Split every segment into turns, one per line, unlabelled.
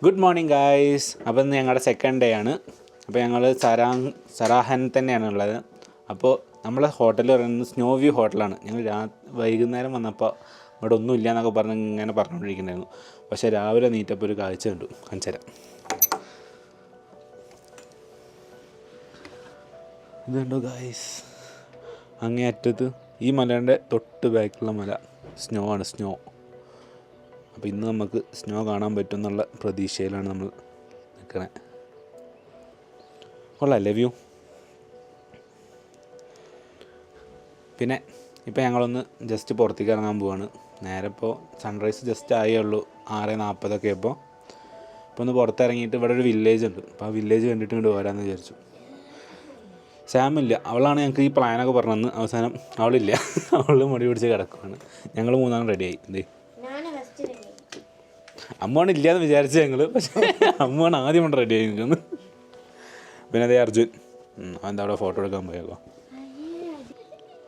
Good morning guys. അപ്പം ഇന്ന് ഞങ്ങളുടെ സെക്കൻഡ് ഡേ ആണ്. അപ്പോൾ ഞങ്ങൾ സരാഹൻ തന്നെയാണ് ഉള്ളത്. അപ്പോൾ നമ്മളെ ഹോട്ടൽ പറയുന്നത് സ്നോ വ്യൂ ഹോട്ടലാണ്. ഞങ്ങൾ വൈകുന്നേരം വന്നപ്പോൾ ഇവിടെ ഒന്നും ഇല്ല എന്നൊക്കെ പറഞ്ഞ് ഇങ്ങനെ പറഞ്ഞുകൊണ്ടിരിക്കുന്നുണ്ടായിരുന്നു. പക്ഷേ രാവിലെ നീറ്റപ്പോൾ ഒരു കാഴ്ച കണ്ടു. കാണിച്ചുതരാം. ഇതുണ്ടോ ഗായ്സ്, അങ്ങേ അറ്റത്ത് ഈ മലേൻ്റെ തൊട്ട് ബാക്കിലുള്ള മല സ്നോ ആണ്. സ്നോ. അപ്പോൾ ഇന്ന് നമുക്ക് സ്നോ കാണാൻ പറ്റും എന്നുള്ള പ്രതീക്ഷയിലാണ് നമ്മൾ നിൽക്കുന്നത്. കൊള്ളാമല്ലേ വ്യൂ? പിന്നെ ഇപ്പോൾ ഞങ്ങളൊന്ന് ജസ്റ്റ് പുറത്തേക്ക് ഇറങ്ങാൻ പോവാണ്. നേരെ ഇപ്പോൾ സൺറൈസ് ജസ്റ്റ് ആയേ ഉള്ളൂ, 6:40 ഇപ്പോൾ ഒന്ന് പുറത്തിറങ്ങിയിട്ട് ഇവിടെ ഒരു വില്ലേജ് ഉണ്ട്. അപ്പോൾ ആ വില്ലേജ് കണ്ടിട്ട് ഇങ്ങോട്ട് വരാമെന്ന് വിചാരിച്ചു. സാമില്ല, അവളാണ് ഞങ്ങൾക്ക് ഈ പ്ലാനൊക്കെ പറഞ്ഞതെന്ന്. അവസാനം അവളില്ല, അവൾ മുടി പിടിച്ച് കിടക്കുകയാണ്. ഞങ്ങൾ മൂന്നാളും റെഡിയായി. എന്തേ അമ്മയാണ് ഇല്ലയെന്ന് വിചാരിച്ചു ഞങ്ങൾ, പക്ഷേ അമ്മയാണ് ആദ്യം കൊണ്ട് റെഡി ആയി നിൽക്കുന്നു. പിന്നെ അതേ അർജുൻ അവൻ്റെ അവിടെ ഫോട്ടോ എടുക്കാൻ പോയേക്കോ.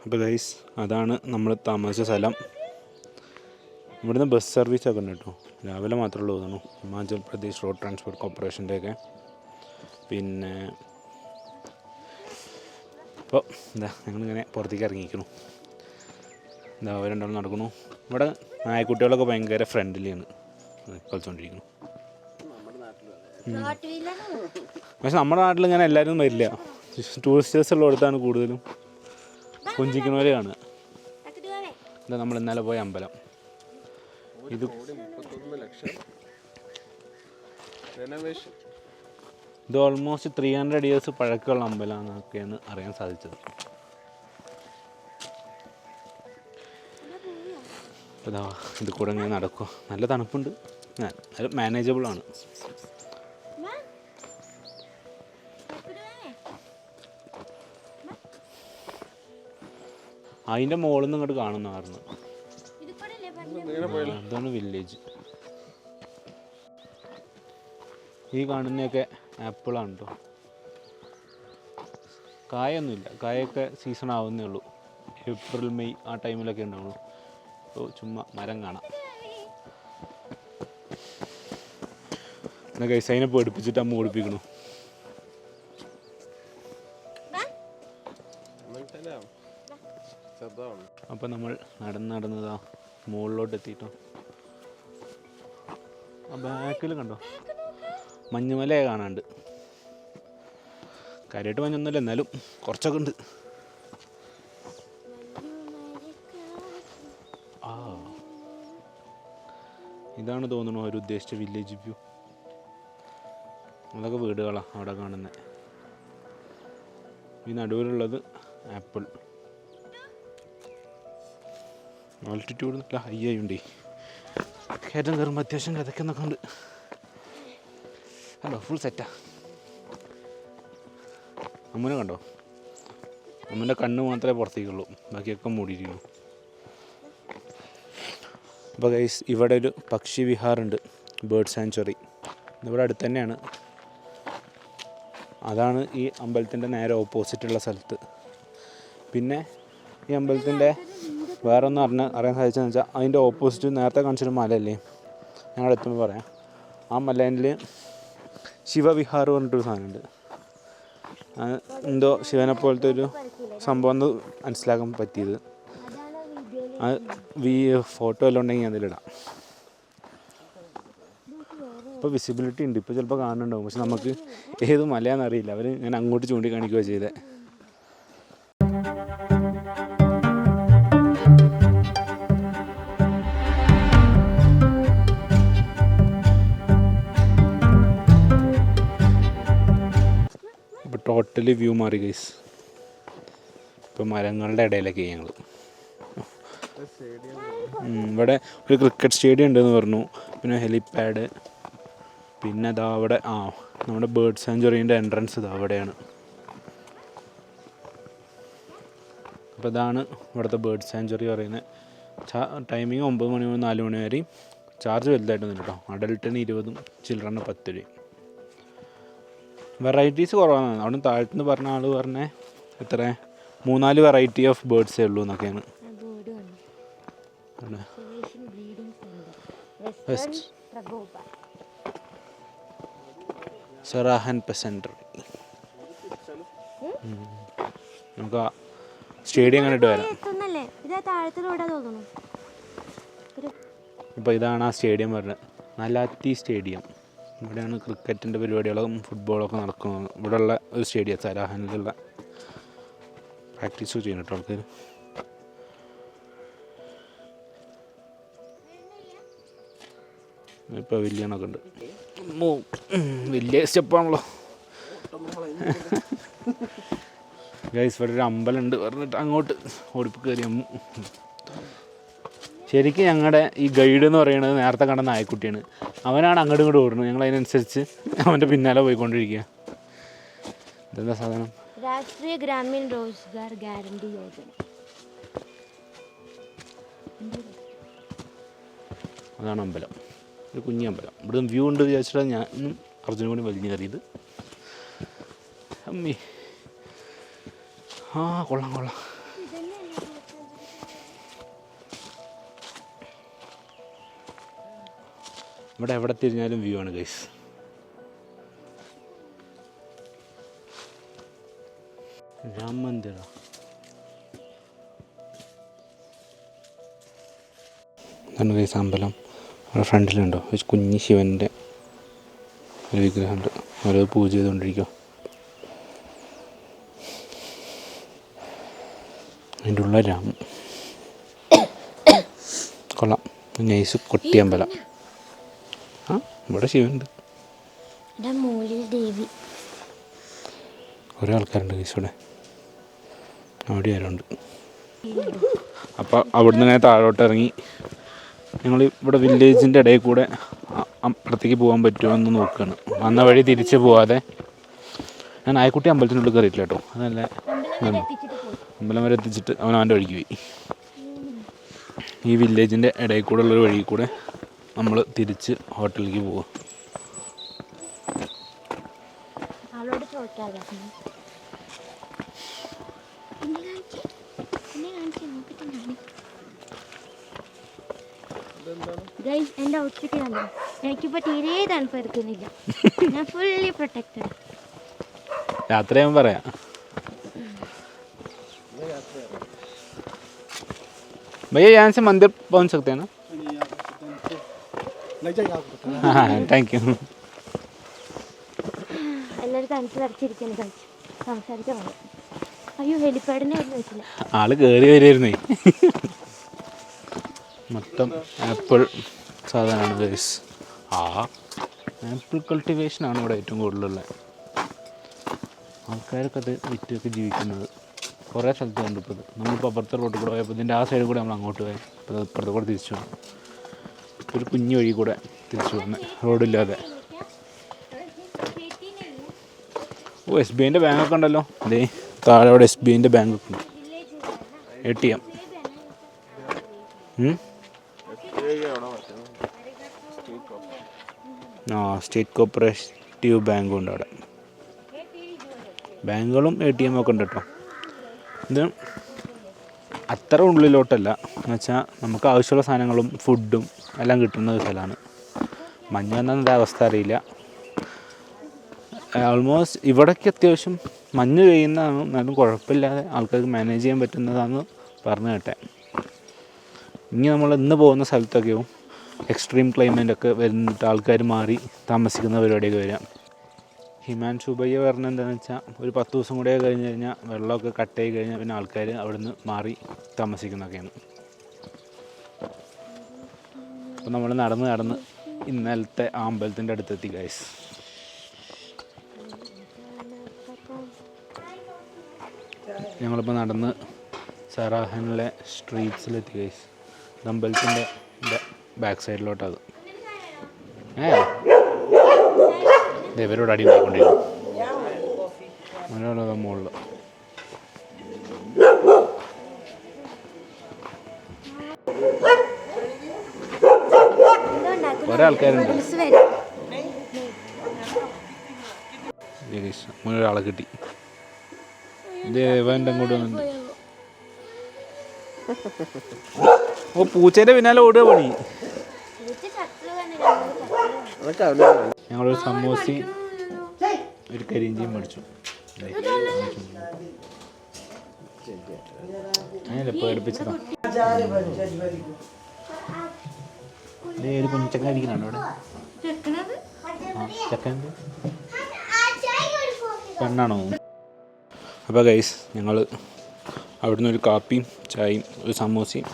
അപ്പോൾ ഗൈസ്, അതാണ് നമ്മൾ താമസിച്ച സ്ഥലം. ഇവിടുന്ന് ബസ് സർവീസൊക്കെ ഉണ്ട് കേട്ടോ. രാവിലെ മാത്രമേ ഉള്ളൂ തോന്നുന്നു. ഹിമാചൽ പ്രദേശ് റോഡ് ട്രാൻസ്പോർട്ട് കോർപ്പറേഷൻ്റെയൊക്കെ. പിന്നെ അപ്പോൾ എന്താ ഞങ്ങളിങ്ങനെ പുറത്തേക്ക് ഇറങ്ങിയിരിക്കുന്നു. എന്താ അവർ രണ്ടാളും നടക്കുന്നു. ഇവിടെ നായക്കുട്ടികളൊക്കെ ഭയങ്കര ഫ്രണ്ട്ലിയാണ്, കളിച്ചുകൊണ്ടിരിക്കുന്നു. പക്ഷെ നമ്മുടെ നാട്ടിൽ ഇങ്ങനെ എല്ലാവരും വരില്ല. ടൂറിസ്റ്റേഴ്സ് ഉള്ളിടത്താണ് കൂടുതലും കൊഞ്ചിക്കുന്നവരെ കാണുക. എന്താ നമ്മൾ ഇന്നലെ പോയ അമ്പലം. ഇത് ഓൾമോസ്റ്റ് 300 years പഴക്കമുള്ള അമ്പലമാണെന്നൊക്കെയാണ് അറിയാൻ സാധിച്ചത്. അതാ ഇത് കൂടെ ഇങ്ങനെ നടക്കുക. നല്ല തണുപ്പുണ്ട്, അത് മാനേജബിളാണ്. അതിൻ്റെ മുകളിൽ നിന്ന് ഇങ്ങോട്ട് കാണുന്നതായിരുന്നു. അതാണ് വില്ലേജ്. ഈ കാണുന്നതൊക്കെ ആപ്പിളാണ് കേട്ടോ. കായൊന്നുമില്ല, കായൊക്കെ സീസൺ ആവുന്നേ ഉള്ളൂ. ഏപ്രിൽ മെയ് ആ ടൈമിലൊക്കെ ഉണ്ടാവുള്ളൂ. അപ്പോൾ ചുമ്മാ മരം കാണാം. എന്നാൽ ഗൈസ്, അതിനെ പേടിപ്പിച്ചിട്ട് അമ്മ ഓടിപ്പിക്കണു. അപ്പം നമ്മൾ നടന്നതാ മുകളിലോട്ട് എത്തിയിട്ടോ. ആ ബാക്കിൽ കണ്ടോ മഞ്ഞുമലയെ കാണാണ്ട്. കാര്യമായിട്ട് മഞ്ഞൊന്നുമില്ല, എന്നാലും കുറച്ചൊക്കെ ഉണ്ട്. ഇതാണ് തോന്നുന്നു അവർ ഉദ്ദേശിച്ച വില്ലേജ് വ്യൂ. അതൊക്കെ വീടുകളാണ് അവിടെ കാണുന്നത്. ഈ നടുവിലുള്ളത് ആപ്പിൾ. ആൾട്ടിറ്റ്യൂഡ് നല്ല ഹൈ ആയുണ്ടേ. കയറ്റം കയറുമ്പോൾ അത്യാവശ്യം കഥയ്ക്കുന്നൊക്കെ ഉണ്ട്. കണ്ടോ, ഫുൾ സെറ്റാ. അമ്മൂനെ കണ്ടോ? അമ്മൂൻ്റെ കണ്ണ് മാത്രമേ പുറത്തേക്കുള്ളൂ, ബാക്കിയൊക്കെ മൂടിയിരിക്കുന്നു. അപ്പോൾ ഗൈസ്, ഇവിടെ ഒരു പക്ഷി വിഹാറുണ്ട്, ബേർഡ് സാങ്ച്വറി. ഇവിടെ അടുത്ത് തന്നെയാണ്. അതാണ് ഈ അമ്പലത്തിൻ്റെ നേരെ ഓപ്പോസിറ്റുള്ള സ്ഥലത്ത്. പിന്നെ ഈ അമ്പലത്തിൻ്റെ വേറെ ഒന്ന് അറിയാൻ സാധിച്ചതെന്ന് വെച്ചാൽ, അതിൻ്റെ ഓപ്പോസിറ്റ് നേരത്തെ കാണിച്ചൊരു മലയല്ലേ, ഞങ്ങളെത്തുമ്പോൾ പറയാം. ആ മലേൻ്റെ ശിവവിഹാർ പറഞ്ഞിട്ടൊരു സാധനമുണ്ട്. എന്തോ ശിവനെ പോലത്തെ ഒരു സംഭവം എന്ന് മനസ്സിലാക്കാൻ പറ്റിയത്. ഫോട്ടോ എല്ലാം ഉണ്ടെങ്കിൽ അതിലിടാം. ഇപ്പോൾ വിസിബിലിറ്റി ഉണ്ട്, ഇപ്പോൾ ചിലപ്പോൾ കാണുന്നുണ്ടാവും, പക്ഷെ നമുക്ക് ഏത് മലയാണെന്ന് അറിയില്ല. അവർ ഞാൻ അങ്ങോട്ട് ചൂണ്ടിക്കാണിക്കുകയാണ് ചെയ്തത്. ഇപ്പോൾ ടോട്ടലി വ്യൂ മാറി ഗൈസ്. ഇപ്പോൾ മരങ്ങളുടെ ഇടയിലൊക്കെ ഞങ്ങൾ. ഇവിടെ ഒരു ക്രിക്കറ്റ് സ്റ്റേഡിയം ഉണ്ടെന്ന് പറഞ്ഞു. പിന്നെ ഹെലിപാഡ്. പിന്നെ അതാ അവിടെ നമ്മുടെ ബേർഡ് സാങ്ച്വറീൻ്റെ എൻട്രൻസ് ഇതാ അവിടെയാണ്. അപ്പോൾ ഇതാണ് ഇവിടുത്തെ ബേർഡ് സാങ്ച്വറി പറയുന്നത്. ടൈമിങ് 9 മണി മുതൽ 4 മണി വരെ. ചാർജ് വലുതായിട്ടൊന്നും കേട്ടോ. അഡൽട്ടിന് 20, ചിൽഡ്രന് 10 രൂപ. വെറൈറ്റീസ് കുറവാണ്. അവിടെ താഴത്തുനിന്ന് പറഞ്ഞ ആൾ പറഞ്ഞേ എത്ര 3-4 വെറൈറ്റി ഓഫ് ബേർഡ്സേ ഉള്ളൂ എന്നൊക്കെയാണ്. സറാഹൻ പെസൻട്രി. നമുക്ക് ആ സ്റ്റേഡിയം കണ്ടിട്ട് വരാം. ഇപ്പോൾ ഇതാണ് ആ സ്റ്റേഡിയം പറഞ്ഞത്, നലാത്തി സ്റ്റേഡിയം. ഇവിടെയാണ് ക്രിക്കറ്റിൻ്റെ പരിപാടികളും ഫുട്ബോളൊക്കെ നടക്കുന്നത്. ഇവിടെയുള്ള ഒരു സ്റ്റേഡിയം, സറാഹനിലുള്ള പ്രാക്ടീസ് ചെയ്യുന്നു കേട്ടോ ആൾക്കാർ. ഇപ്പോൾ വലിയണൊക്കെ ഉണ്ട്, വലിയ സ്റ്റെപ്പാണല്ലോ ഗൈസ്. ഇവിടെ ഒരു അമ്പലമുണ്ട് പറഞ്ഞിട്ട് അങ്ങോട്ട് ഓടിപ്പ് കയറി. ശരിക്കും ഞങ്ങളുടെ ഈ ഗൈഡ് എന്ന് പറയുന്നത് നേരത്തെ കണ്ട നായക്കുട്ടിയാണ്. അവനാണ് അങ്ങോട്ടും ഇങ്ങോട്ട് ഓടുന്നത്, ഞങ്ങൾ അതിനനുസരിച്ച് അവൻ്റെ പിന്നാലെ പോയിക്കൊണ്ടിരിക്കുക. ഇതെന്താ സാധനം?
രാഷ്ട്രീയ ഗ്രാമീൺ റോസ്ഗാർ ഗ്യാരണ്ടി യോജന.
അതാണ് അമ്പലം, ഒരു കുഞ്ഞി അമ്പലം. ഇവിടെ വ്യൂ ഉണ്ട് വിചാരിച്ചിട്ടാണ് ഞാൻ അർജുനും കൂടി വലിഞ്ഞു കയറിയത്. അമ്മി ആ കൊള്ളാം കൊള്ളാം. ഇവിടെ എവിടെ തിരിഞ്ഞാലും വ്യൂ ആണ് ഗൈസ്. രാം മന്ദിര. ഇതാണ് ഗൈസ് അമ്പലം. അവിടെ ഫ്രണ്ടിലുണ്ടോ ഒരു കുഞ്ഞി ശിവൻ്റെ ഒരു വിഗ്രഹമുണ്ട്. ഓരോ പൂജ ചെയ്തുകൊണ്ടിരിക്കുക. അതിൻ്റെ ഉള്ള രാമം കൊള്ളാം. നൈസ് കൊട്ടി അമ്പലം. ആ ഇവിടെ ശിവനുണ്ട്, കുറേ ആൾക്കാരുണ്ട് ഗൈസ് ഇവിടെ. അവിടെ ആരുണ്ട്. അപ്പോൾ അവിടുന്ന് ഇങ്ങനെ താഴോട്ട് ഇറങ്ങി ഞങ്ങൾ ഇവിടെ വില്ലേജിൻ്റെ ഇടയിൽ കൂടെ അപ്പുറത്തേക്ക് പോകാൻ പറ്റുമോ എന്ന് നോക്കുകയാണ്. വന്ന വഴി തിരിച്ച് പോവാതെ. ഞാൻ നായക്കുട്ടി അമ്പലത്തിനുള്ളിൽ കയറിയിട്ടില്ല കേട്ടോ, അതല്ല അമ്പലം വരെ എത്തിച്ചിട്ട് അവൻ അവൻ്റെ വഴിക്ക് പോയി. ഈ വില്ലേജിൻ്റെ ഇടയിൽ കൂടെ ഉള്ളൊരു വഴി കൂടെ നമ്മൾ തിരിച്ച് ഹോട്ടലിലേക്ക് പോകും.
എൻ്റെ ഔട്ട്ഫിറ്റ് കണ്ടോ? എനിക്കിപ്പോൾ തീരെ തണുപ്പ് എടുക്കുന്നില്ല. ഞാൻ ഫുള്ളി പ്രൊട്ടക്റ്റഡ്.
യാത്രയാകുമ്പോൾ പറയാം. भैया यहाँ से मंदिर पहुँच सकते हैं ना? हाँ थैंक यू.
എല്ലാവരും തണുപ്പ് തടച്ചിരിക്കുന്നു കഴിച്ചു സംസാരിക്കാൻ മതി. അയ്യോ ഹെലിപ്പാഡിനെ ഒന്നും വെച്ചില്ല.
ആള് കയറി വരുമായിരുന്നേ. മൊത്തം ആപ്പിൾ സാധനമാണ് ഗൈസ്. ആ ആപ്പിൾ കൾട്ടിവേഷനാണ് ഇവിടെ ഏറ്റവും കൂടുതലുള്ളത്. ആൾക്കാരൊക്കെ അത് വിറ്റൊക്കെ ജീവിക്കുന്നത് കുറേ സ്ഥലത്ത് കണ്ടു. ഇപ്പോൾ നമ്മളിപ്പോൾ അപ്പുറത്തെ റോഡിൽ കൂടെ പോയപ്പോൾ ഇതിൻ്റെ ആ സൈഡിൽ കൂടെ നമ്മൾ അങ്ങോട്ട് പോയി. അപ്പോൾ ഇപ്പുറത്തെ കൂടെ തിരിച്ചു വന്നു. ഒരു കുഞ്ഞു വഴി കൂടെ തിരിച്ചു വന്നു, റോഡില്ലാതെ. ഓ എസ് ബി ഐൻ്റെ ബാങ്കൊക്കെ ഉണ്ടല്ലോ. അതേ താഴെ അവിടെ എസ് ബി ഐൻ്റെ ബാങ്കൊക്കെ ഉണ്ട്. ATM. ആ സ്റ്റേറ്റ് കോപ്പറേറ്റീവ് ബാങ്കും ഉണ്ട് അവിടെ. ബാങ്കുകളും ATM ഒക്കെ ഉണ്ട് കേട്ടോ. ഇത് അത്ര ഉള്ളിലോട്ടല്ല, എന്ന് വെച്ചാൽ നമുക്ക് ആവശ്യമുള്ള സാധനങ്ങളും ഫുഡും എല്ലാം കിട്ടുന്ന ഒരു സ്ഥലമാണ്. മഞ്ഞ് വന്നതിൻ്റെ അവസ്ഥ അറിയില്ല. ഓൾമോസ്റ്റ് ഇവിടേക്ക് അത്യാവശ്യം മഞ്ഞ് പെയ്യുന്നതാണ്, എന്നാലും കുഴപ്പമില്ലാതെ ആൾക്കാർക്ക് മാനേജ് ചെയ്യാൻ പറ്റുന്നതാണെന്ന് പറഞ്ഞു കേട്ടെ. ഇനി നമ്മൾ ഇന്ന് പോകുന്ന സ്ഥലത്തൊക്കെയും എക്സ്ട്രീം ക്ലൈമറ്റൊക്കെ വരുന്നിട്ട് ആൾക്കാർ മാറി താമസിക്കുന്ന പരിപാടിയൊക്കെ വരാം. ഹിമാൻഷു ഭയ്യ പറഞ്ഞത് എന്താണെന്ന് വെച്ചാൽ ഒരു 10 ദിവസം കൂടെ കഴിഞ്ഞ് കഴിഞ്ഞാൽ വെള്ളമൊക്കെ കട്ട് ചെയ്ത് കഴിഞ്ഞാൽ പിന്നെ ആൾക്കാർ അവിടെ നിന്ന് മാറി താമസിക്കുന്നതൊക്കെയാണ്. അപ്പോൾ നമ്മൾ നടന്ന് ഇന്നലത്തെ ആ അമ്പലത്തിൻ്റെ അടുത്തെത്തി ഗൈസ്. ഞങ്ങളിപ്പോൾ നടന്ന് സറാഹനിലെ സ്ട്രീറ്റ്സിലെത്തി ഗൈസ്. അമ്പലത്തിൻ്റെ ബാക്ക് സൈഡിലോട്ടത് ഇവരോട് അടി ഉണ്ടായിക്കൊണ്ടിരിക്കും. ഒരാളത് മുകളിൽ. കുറേ ആൾക്കാരുണ്ട്. ഒരാളെ കിട്ടി. ഇവൻ്റെ അങ്ങോട്ട് വന്നു. ഓ പൂച്ചേൻ്റെ പിന്നാലെ ഓടുക പണി. ഞങ്ങളൊരു സമൂസയും ഒരു കരിഞ്ചിയും മേടിച്ചു. അങ്ങനെ പേടിപ്പിച്ചതാ. ഒരു കുഞ്ഞച്ചക്ക ഇരിക്കുന്നുണ്ടോ അവിടെ? ചക്കൻ പെണ്ണാണോ? അപ്പോൾ ഗൈസ് ഞങ്ങൾ അവിടുന്ന് ഒരു കാപ്പിയും ചായയും ഒരു സമോസയും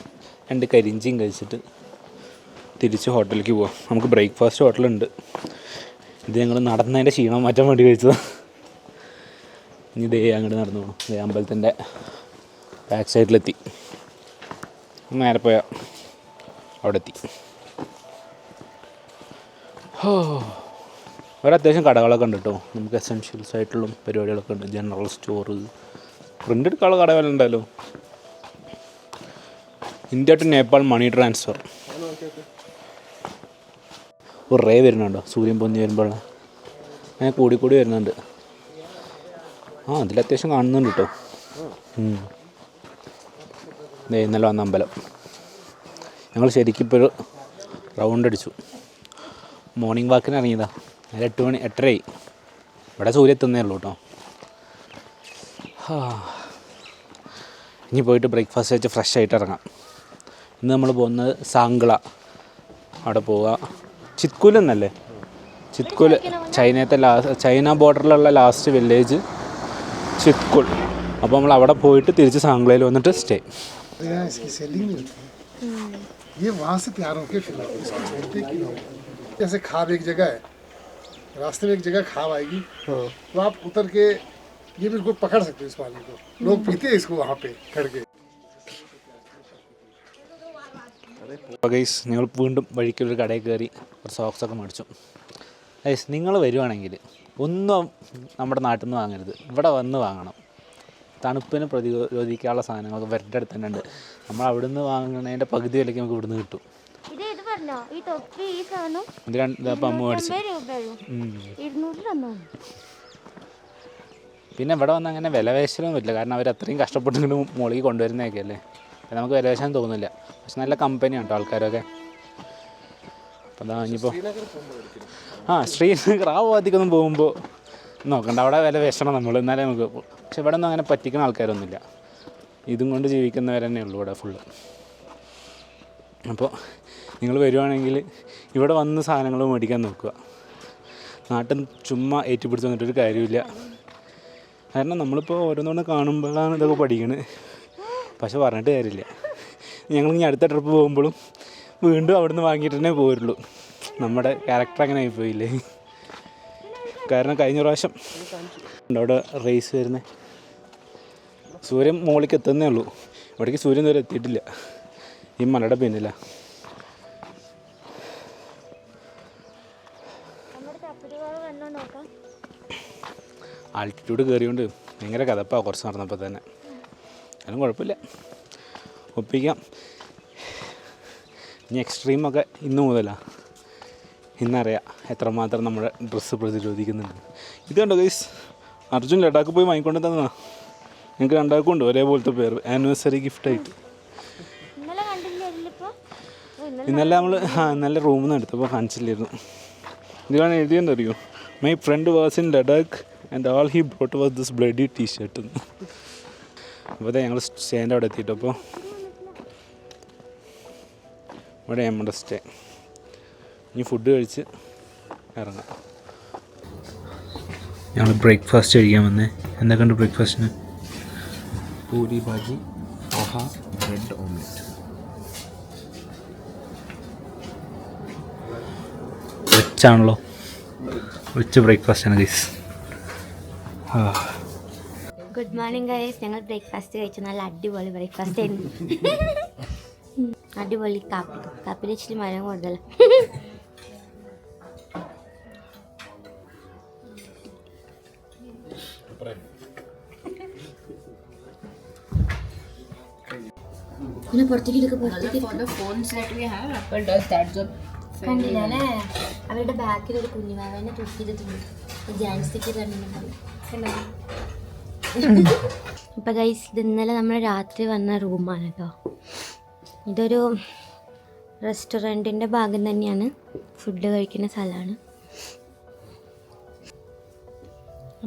2 കരിഞ്ചിയും കഴിച്ചിട്ട് തിരിച്ച് ഹോട്ടലിലേക്ക് പോവാം. നമുക്ക് ബ്രേക്ക്ഫാസ്റ്റ് ഹോട്ടലുണ്ട്. ഇത് ഞങ്ങൾ നടന്നതിൻ്റെ ക്ഷീണം മാറ്റാൻ വേണ്ടി കഴിച്ചതാണ്. ഇനി ദേ അങ്ങോട്ട് നടന്നു പോകണം. ദേ അമ്പലത്തിൻ്റെ ബാക്ക് സൈഡിലെത്തി. നേരെ പോയാൽ അവിടെ എത്തി. ഒരു അത്യാവശ്യം കടകളൊക്കെ ഉണ്ട് കേട്ടോ. നമുക്ക് എസെൻഷ്യൽസ് ആയിട്ടുള്ള പരിപാടികളൊക്കെ ഉണ്ട്. ജനറൽ സ്റ്റോറ്, പ്രിൻ്റ് എടുക്കാനുള്ള കടകൾ ഉണ്ടല്ലോ. India to Nepal money transfer. ഒരു റേ വരുന്നുണ്ടോ സൂര്യൻ പൊന്തി വരുമ്പോൾ? അങ്ങനെ കൂടി വരുന്നുണ്ട്. അതിൽ അത്യാവശ്യം കാണുന്നുണ്ട് കേട്ടോ. ഇന്നലെ വന്ന അമ്പലം. ഞങ്ങൾ ശരിക്കും ഇപ്പോൾ ഒരു റൗണ്ട് അടിച്ചു. മോർണിംഗ് വാക്കിന് ഇറങ്ങിയതാ. 8 മണി 8:30 ഇവിടെ സൂര്യ എത്തുന്നേ ഉള്ളൂ കേട്ടോ. ഇനി പോയിട്ട് ബ്രേക്ക്ഫാസ്റ്റ് കഴിച്ച് ഫ്രഷ് ആയിട്ട് ഇറങ്ങാം. ഇന്ന് നമ്മൾ പോകുന്നത് സാംഗ്ല. അവിടെ പോവുക. ചിത്കുൽ എന്നല്ലേ? Chitkul ചൈനത്തെ China ബോർഡറിലുള്ള last village Chitkul. അപ്പോൾ നമ്മൾ അവിടെ പോയിട്ട് തിരിച്ച് സാംഗ്ലയിൽ വന്നിട്ട് സ്റ്റേ.
जैसे खाब एक जगह है, रास्ते में एक जगह खाब आएगी, तो आप उतर के ये बिल्कुल पकड़ सकते हो इस पानी को. लोग पीते हैं इसको वहाँ पे खड़ के.
അപ്പോൾ ഗൈസ് ഞങ്ങൾ വീണ്ടും വഴിക്കൊരു കടയിൽ കയറി ഒരു സോക്സൊക്കെ മേടിച്ചു. ഗൈസ് നിങ്ങൾ വരുവാണെങ്കിൽ ഒന്നും നമ്മുടെ നാട്ടിൽ നിന്ന് വാങ്ങരുത്, ഇവിടെ വന്ന് വാങ്ങണം. തണുപ്പിന് പ്രതിരോധിക്കാനുള്ള സാധനങ്ങളൊക്കെ ഇവരുടെ അടുത്ത് തന്നെ ഉണ്ട്. നമ്മൾ അവിടെ നിന്ന് വാങ്ങണതിൻ്റെ പകുതി വിലയ്ക്ക് നമുക്ക് ഇവിടുന്ന് കിട്ടും. അമ്മ മേടിച്ചു. പിന്നെ ഇവിടെ വന്ന് അങ്ങനെ വില വേശലൊന്നും പറ്റില്ല. കാരണം അവർ അത്രയും കഷ്ടപ്പെട്ടിട്ട് മുകളിൽ കൊണ്ടുവരുന്നതൊക്കെ അല്ലേ. നമുക്ക് വില വേശാൻ തോന്നുന്നില്ല. പക്ഷെ നല്ല കമ്പനിയാണ് കേട്ടോ ആൾക്കാരൊക്കെ. അപ്പോൾ അതാ ഇനിയിപ്പോൾ ശ്രീനഗർ ആ ഭാഗത്തേക്കൊന്നും പോകുമ്പോൾ നോക്കണ്ട, അവിടെ വില വേശണം നമ്മൾ, എന്നാലേ നമുക്ക്. പക്ഷെ ഇവിടെ ഒന്നും അങ്ങനെ പറ്റിക്കുന്ന ആൾക്കാരൊന്നുമില്ല. ഇതും കൊണ്ട് ജീവിക്കുന്നവർ തന്നെ ഉള്ളൂ ഇവിടെ ഫുള്ള്. അപ്പോൾ നിങ്ങൾ വരുവാണെങ്കിൽ ഇവിടെ വന്ന് സാധനങ്ങൾ മേടിക്കാൻ നോക്കുക. നാട്ടിൽ ചുമ്മാ ഏറ്റുപിടിച്ച് വന്നിട്ടൊരു കാര്യമില്ല. കാരണം നമ്മളിപ്പോൾ ഓരോന്നോന്ന് കാണുമ്പോഴാണ് ഇതൊക്കെ പഠിക്കണത്. പക്ഷെ പറഞ്ഞിട്ട് കാര്യമില്ല. ഞങ്ങളിനി അടുത്ത ട്രിപ്പ് പോകുമ്പോഴും വീണ്ടും അവിടെ നിന്ന് വാങ്ങിയിട്ട് തന്നെ പോരുള്ളൂ. നമ്മുടെ ക്യാരക്ടർ അങ്ങനെ ആയിപ്പോയില്ലേ. കാരണം കഴിഞ്ഞ പ്രാവശ്യം അവിടെ റേസ് വരുന്നത് സൂര്യൻ മുകളിലേക്ക് എത്തുന്നേ ഉള്ളൂ. ഇവിടേക്ക് സൂര്യൻ വരെ എത്തിയിട്ടില്ല. ഈ മലയുടെ പിന്നില്ല. ആൾട്ടിറ്റ്യൂഡ് കയറിയോണ്ട് ഭയങ്കര കഥപ്പാണ് കുറച്ച് നടന്നപ്പോൾ തന്നെ. അതിനും കുഴപ്പമില്ല, ഒപ്പിക്കാം. ഇനി എക്സ്ട്രീമൊക്കെ ഇന്ന് മുതലാണ്. ഇന്നറിയാം എത്രമാത്രം നമ്മുടെ ഡ്രസ്സ് പ്രതിരോധിക്കുന്നുണ്ട്. ഇത് കണ്ടോ ഗൈസ്, അർജുൻ ലഡാക്ക് പോയി വാങ്ങിക്കൊണ്ട് തന്നതാണ്. ഞങ്ങൾക്ക് രണ്ടാൾക്കും ഉണ്ട് ഒരേപോലത്തെ പേര്, ആനിവേഴ്സറി ഗിഫ്റ്റായിട്ട്. ഇന്നലെ നമ്മൾ ഇന്നലെ റൂമിൽ നിന്ന് എടുത്തപ്പോൾ കാണിച്ചില്ലായിരുന്നു. ഇതാണ് എഴുതിയെന്ന് അറിയോ? My friend was in Ladakh and all he brought was this bloody T shirt. അപ്പോൾ ഞങ്ങൾ സ്റ്റേൻ്റെ അവിടെ എത്തിയിട്ടപ്പോൾ ഇവിടെ നമ്മുടെ സ്റ്റേ. ഇനി ഫുഡ് കഴിച്ച് ഇറങ്ങാം. ഞങ്ങൾ ബ്രേക്ക്ഫാസ്റ്റ് കഴിക്കാൻ വന്നേ. എന്തൊക്കെ ഉണ്ട് ബ്രേക്ക്ഫാസ്റ്റിന്? Puri bhaji, poha, bread omelette. റിച്ചാണല്ലോ, റിച്ച് ബ്രേക്ക്ഫാസ്റ്റാണ് ഗൈസ്.
Good morning guys. ഞങ്ങൾ ബ്രേക്ക്ഫാസ്റ്റ് കഴിച്ചു. നല്ല അടിപൊളി ബ്രേക്ക്ഫാസ്റ്റ് ആയിരുന്നു. അടിപൊളി കാപ്പിൽ ഇച്ചിരി മരം കൂടുതൽ. കണ്ടില്ലേ, അവരുടെ ബാക്കിൽ ഒരു കുഞ്ഞുമാവനെ തൂക്കിയിട്ടുണ്ട്. ഇപ്പം ഗൈസ്, ഇത് ഇന്നലെ നമ്മൾ രാത്രി വന്ന റൂമാണ് കേട്ടോ. ഇതൊരു റെസ്റ്റോറൻറ്റിൻ്റെ ഭാഗം തന്നെയാണ്, ഫുഡ് കഴിക്കുന്ന സ്ഥലമാണ്.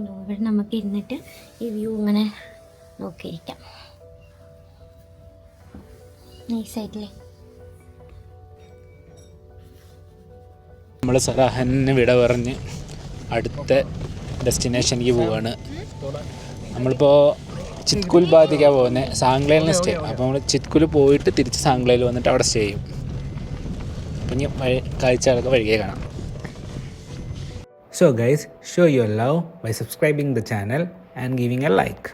ഇവിടെ നമുക്ക് ഇരുന്നിട്ട് ഈ വ്യൂ ഇങ്ങനെ നോക്കിയിരിക്കാം. നൈസായിട്ടില്ലേ?
നമ്മൾ സറാഹന് വിട പറഞ്ഞ് അടുത്ത ഡെസ്റ്റിനേഷനിലേക്ക് പോവുകയാണ്. നമ്മളിപ്പോൾ ചിത്കുൽ ഭാഗത്തേക്കാണ് പോകുന്നത്. സാംഗ്ലയിലാണ് സ്റ്റേ. അപ്പോൾ നമ്മൾ ചിത്കുൽ പോയിട്ട് തിരിച്ച് സാംഗ്ലയിൽ വന്നിട്ട് അവിടെ സ്റ്റേ ചെയ്യും. അപ്പം ഇനി കാഴ്ചകളൊക്കെ വഴികെ കാണാം. So guys, show your love by subscribing the channel and giving a like.